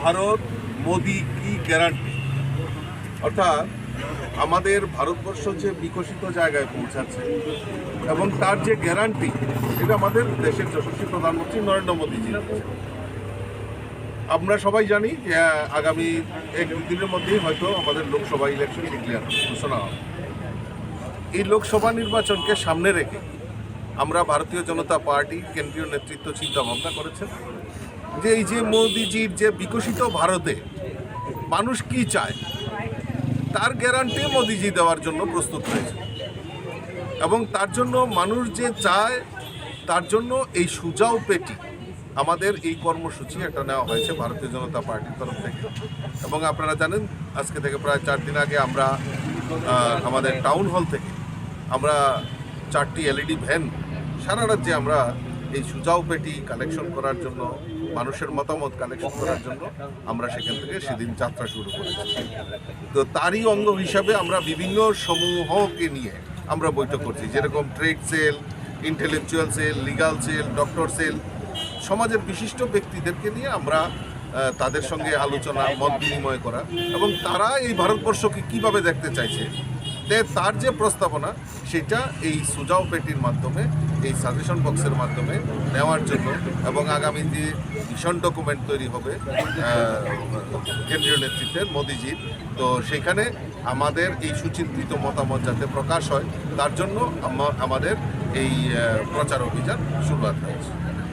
ভারত মোদি কি গ্যারান্টি, অর্থাৎ আমাদের ভারতবর্ষ যে বিকশিত জায়গায় পৌঁছাচ্ছে এবং তার যে গ্যারান্টি, এটা আমাদের দেশের যশস্বী প্রধানমন্ত্রী নরেন্দ্র মোদীজি। আমরা সবাই জানি যে আগামী এক দিনের মধ্যেই হয়তো আমাদের লোকসভা ইলেকশন ডিক্লেয়ার ঘোষণা হবে। এই লোকসভা নির্বাচনকে সামনে রেখে আমরা ভারতীয় জনতা পার্টি কেন্দ্রীয় নেতৃত্ব চিন্তা ভাবনা করেছেন যে এই যে মোদিজির যে বিকশিত ভারতে মানুষ কি চায় তার গ্যারান্টি মোদিজি দেওয়ার জন্য প্রস্তুত হয়েছে, এবং তার জন্য মানুষ যে চায় তার জন্য এই সুজাও পেটি আমাদের এই কর্মসূচি একটা নেওয়া হয়েছে ভারতীয় জনতা পার্টির তরফ থেকে। এবং আপনারা জানেন আজকে থেকে প্রায় 4 দিন আগে আমরা আমাদের টাউন হল থেকে আমরা 4টি এলইডি ভ্যান সারা রাজ্যে আমরা এই সুজাও পেটি কালেকশন করার জন্য, মানুষের মতামত কালেকশন করার জন্য আমরা সেখান থেকে সেদিন যাত্রা শুরু করেছি। তো তারই অঙ্গ হিসাবে আমরা বিভিন্ন সমূহকে নিয়ে আমরা বৈঠক করছি, যেরকম trade cell, intellectual cell, legal cell, doctor cell, সমাজের বিশিষ্ট ব্যক্তিদেরকে নিয়ে আমরা তাদের সঙ্গে আলোচনা, মত বিনিময় করা এবং তারা এই ভারতবর্ষকে কীভাবে দেখতে চাইছে তার যে প্রস্তাবনা সেটা এই সুজাও পেটির মাধ্যমে, এই সাজেশন বক্সের মাধ্যমে নেওয়ার জন্য, এবং আগামী যে ভিশন ডকুমেন্ট তৈরি হবে কেন্দ্রীয় নেতৃত্বের মোদিজির, তো সেখানে আমাদের এই সুচিন্তিত মতামত যাতে প্রকাশ হয় তার জন্য আমাদের এই প্রচার অভিযান শুরুয়াত হয়েছে।